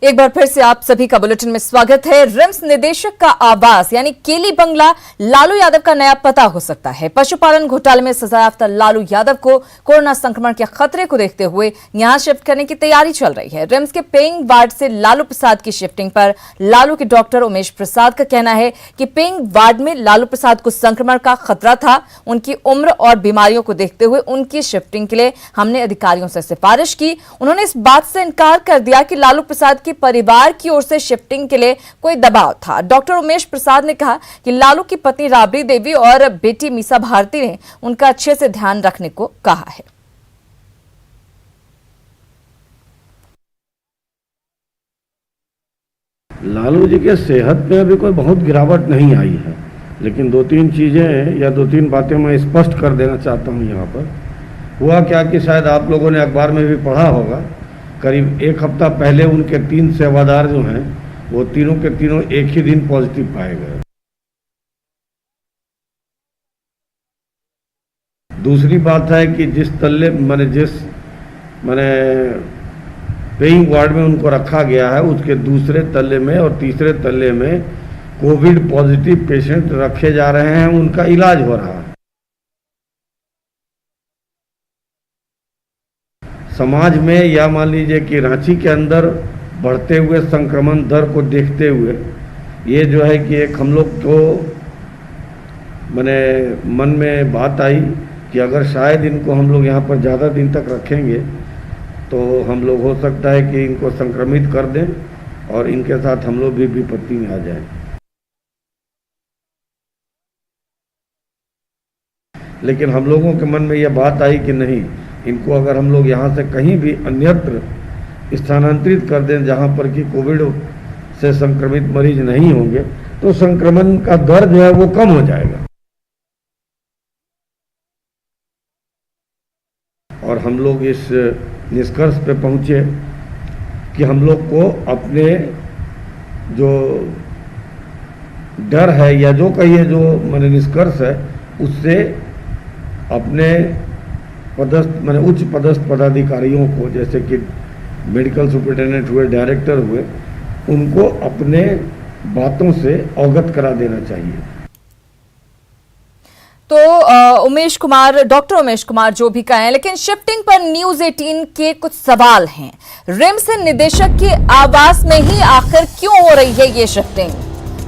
एक बार फिर से आप सभी का बुलेटिन में स्वागत है। रिम्स निदेशक का आवास यानी केली बंगला लालू यादव का नया पता हो सकता है। पशुपालन घोटाले में सजायाफ्ता लालू यादव को कोरोना संक्रमण के खतरे को देखते हुए यहां शिफ्ट करने की तैयारी चल रही है। रिम्स के पेइंग वार्ड से लालू प्रसाद की शिफ्टिंग पर लालू के डॉक्टर उमेश प्रसाद का कहना है कि पेइंग वार्ड में लालू प्रसाद को संक्रमण का खतरा था। उनकी उम्र और बीमारियों को देखते हुए उनकी शिफ्टिंग के लिए हमने अधिकारियों से सिफारिश की। उन्होंने इस बात से इनकार कर दिया कि लालू प्रसाद परिवार की ओर से शिफ्टिंग के लिए कोई दबाव था। डॉक्टर उमेश प्रसाद ने कहा कि लालू की पत्नी राबड़ी देवी और बेटी मीसा भारती ने उनका अच्छे से ध्यान रखने को कहा है। लालू जी के सेहत में अभी कोई बहुत गिरावट नहीं आई है, लेकिन दो तीन चीजें या दो तीन बातें मैं स्पष्ट कर देना चाहता हूं। यहाँ पर हुआ क्या कि शायद आप लोगों ने अखबार में भी पढ़ा होगा, करीब एक हफ्ता पहले उनके 3 सेवादार जो हैं वो तीनों के तीनों एक ही दिन पॉजिटिव पाए गए। दूसरी बात है कि जिस पेइंग वार्ड में उनको रखा गया है उसके दूसरे तल्ले में और तीसरे तल्ले में कोविड पॉजिटिव पेशेंट रखे जा रहे हैं, उनका इलाज हो रहा है। समाज में या मान लीजिए कि रांची के अंदर बढ़ते हुए संक्रमण दर को देखते हुए ये जो है कि एक हम लोग को मन में बात आई कि अगर शायद इनको हम लोग यहाँ पर ज़्यादा दिन तक रखेंगे तो हम लोग हो सकता है कि इनको संक्रमित कर दें और इनके साथ हम लोग भी विपत्ति में आ जाएं। लेकिन हम लोगों के मन में यह बात आई कि नहीं, इनको अगर हम लोग यहाँ से कहीं भी अन्यत्र स्थानांतरित कर दें जहाँ पर कि कोविड से संक्रमित मरीज नहीं होंगे तो संक्रमण का दर जो है वो कम हो जाएगा। और हम लोग इस निष्कर्ष पे पहुँचे कि हम लोग को अपने जो डर है या जो कहिए जो निष्कर्ष है उससे अपने उच्च पदस्थ पदाधिकारियों को, जैसे कि मेडिकल सुपरिटेंडेंट हुए, डायरेक्टर हुए, उनको अपने बातों से अवगत करा देना चाहिए। तो डॉक्टर उमेश कुमार जो भी कहें, लेकिन शिफ्टिंग पर न्यूज 18 के कुछ सवाल हैं। रिम्स निदेशक के आवास में ही आखिर क्यों हो रही है ये शिफ्टिंग?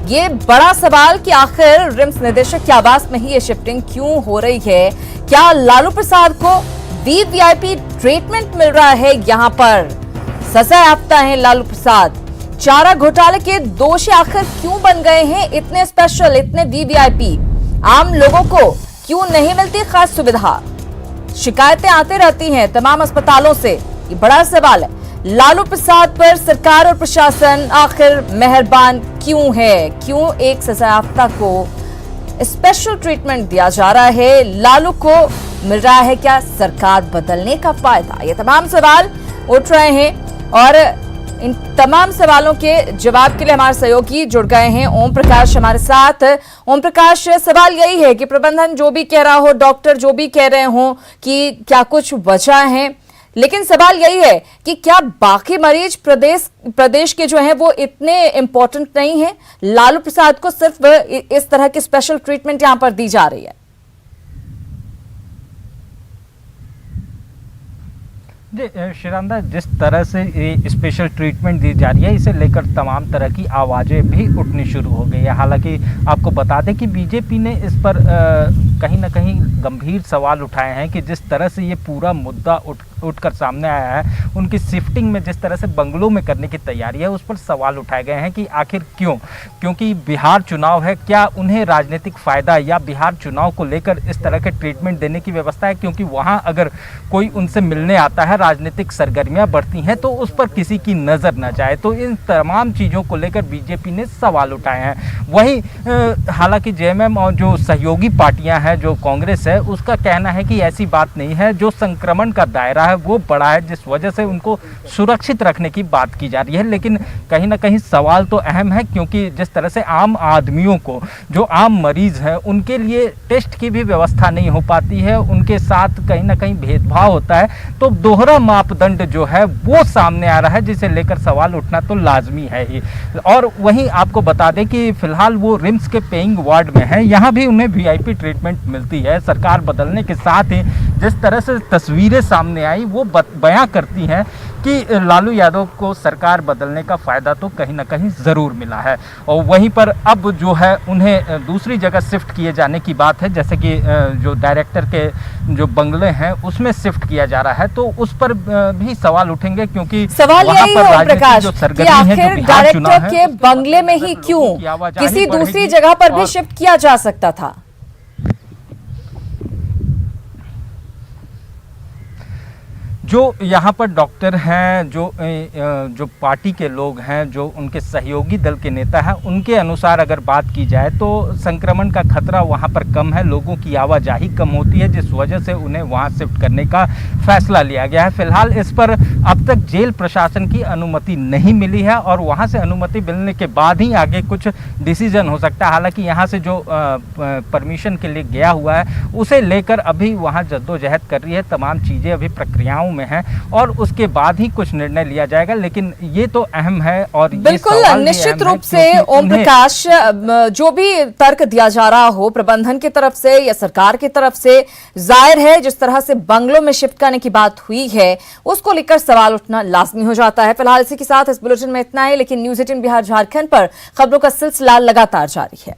ये बड़ा सवाल कि आखिर रिम्स निदेशक के आवास में ही ये शिफ्टिंग क्यों हो रही है। क्या लालू प्रसाद को वीवीआईपी ट्रीटमेंट मिल रहा है? यहाँ पर सजायाफ्ता है लालू प्रसाद। चारा घोटाले के दोषी आखिर क्यों बन गए हैं इतने स्पेशल, इतने वीवीआईपी? आम लोगों को क्यों नहीं मिलती खास सुविधा? शिकायतें आती रहती हैं तमाम अस्पतालों से, ये बड़ा सवाल है। लालू प्रसाद पर सरकार और प्रशासन आखिर मेहरबान क्यों है? क्यों एक सजायाफ्ता को स्पेशल ट्रीटमेंट दिया जा रहा है? लालू को मिल रहा है क्या सरकार बदलने का फायदा? ये तमाम सवाल उठ रहे हैं और इन तमाम सवालों के जवाब के लिए हमारे सहयोगी जुड़ गए हैं। ओम प्रकाश हमारे साथ। ओम प्रकाश, सवाल यही है कि प्रबंधन जो भी कह रहा हो, डॉक्टर जो भी कह रहे हो कि क्या कुछ वजह है, लेकिन सवाल यही है कि क्या बाकी मरीज प्रदेश के जो हैं वो इतने इंपॉर्टेंट नहीं है? लालू प्रसाद को सिर्फ इस तरह की स्पेशल ट्रीटमेंट यहां पर दी जा रही है। जी शिरांदा, जिस तरह से ये स्पेशल ट्रीटमेंट दी जा रही है, इसे लेकर तमाम तरह की आवाज़ें भी उठनी शुरू हो गई है। हालांकि आपको बता दें कि बीजेपी ने इस पर कहीं ना कहीं गंभीर सवाल उठाए हैं कि जिस तरह से ये पूरा मुद्दा उठकर सामने आया है, उनकी शिफ्टिंग में जिस तरह से बंगलों में करने की तैयारी है उस पर सवाल उठाए गए हैं कि आखिर क्यों? क्योंकि बिहार चुनाव है, क्या उन्हें राजनीतिक फ़ायदा या बिहार चुनाव को लेकर इस तरह के ट्रीटमेंट देने की व्यवस्था है? क्योंकि वहाँ अगर कोई उनसे मिलने आता है, राजनीतिक सरगर्मियां बढ़ती हैं तो उस पर किसी की नज़र न जाए। तो इन तमाम चीज़ों को लेकर बीजेपी ने सवाल उठाए हैं। वहीं हालांकि जेएमएम और जो सहयोगी पार्टियां हैं है, जो कांग्रेस है, उसका कहना है कि ऐसी बात नहीं है, जो संक्रमण का दायरा है वो बड़ा है, जिस वजह से उनको सुरक्षित रखने की बात की जा रही है। लेकिन कहीं ना कहीं सवाल तो अहम है, क्योंकि जिस तरह से आम आदमियों को, जो आम मरीज हैं, उनके लिए टेस्ट की भी व्यवस्था नहीं हो पाती है, उनके साथ कहीं ना कहीं भेदभाव होता है, तो दोहरा मापदंड जो है वो सामने आ रहा है, जिसे लेकर सवाल उठना तो लाजमी है ही। और वहीं आपको बता दें कि फिलहाल वो रिम्स के पेइंग वार्ड में है, यहाँ भी उन्हें वीआईपी ट्रीटमेंट मिलती है। सरकार बदलने के साथ ही जिस तरह से तस्वीरें सामने आई वो बयां करती हैं कि लालू यादव को सरकार बदलने का फ़ायदा तो कहीं ना कहीं ज़रूर मिला है। और वहीं पर अब जो है उन्हें दूसरी जगह शिफ्ट किए जाने की बात है, जैसे कि जो डायरेक्टर के जो बंगले हैं उसमें शिफ्ट किया जा रहा है, तो उस पर भी सवाल उठेंगे, क्योंकि सवाल यही है ओम प्रकाश कि आखिर डायरेक्टर के बंगले में ही क्यों, किसी दूसरी जगह पर भी शिफ्ट किया जा सकता था। जो यहाँ पर डॉक्टर हैं, जो पार्टी के लोग हैं, जो उनके सहयोगी दल के नेता हैं, उनके अनुसार अगर बात की जाए तो संक्रमण का खतरा वहाँ पर कम है, लोगों की आवाजाही कम होती है, जिस वजह से उन्हें वहाँ शिफ्ट करने का फैसला लिया गया है। फिलहाल इस पर अब तक जेल प्रशासन की अनुमति नहीं मिली है और वहाँ से अनुमति मिलने के बाद ही आगे कुछ डिसीजन हो सकता है। हालांकि यहाँ से जो परमिशन के लिए गया हुआ है उसे लेकर अभी वहाँ जद्दोजहद कर रही है, तमाम चीज़ें अभी प्रक्रियाओं में है और उसके बाद ही कुछ निर्णय लिया जाएगा। लेकिन ये तो अहम है और बिल्कुल निश्चित रूप से ओम प्रकाश, जो भी तर्क दिया जा रहा हो प्रबंधन की तरफ से या सरकार की तरफ से, जाहिर है जिस तरह से बंगलों में शिफ्ट करने की बात हुई है उसको लेकर सवाल उठना लाजमी हो जाता है। फिलहाल इसी के साथ इस बुलेटिन में इतना ही, लेकिन न्यूज़ 18 बिहार झारखंड पर खबरों का सिलसिला लगातार जारी है।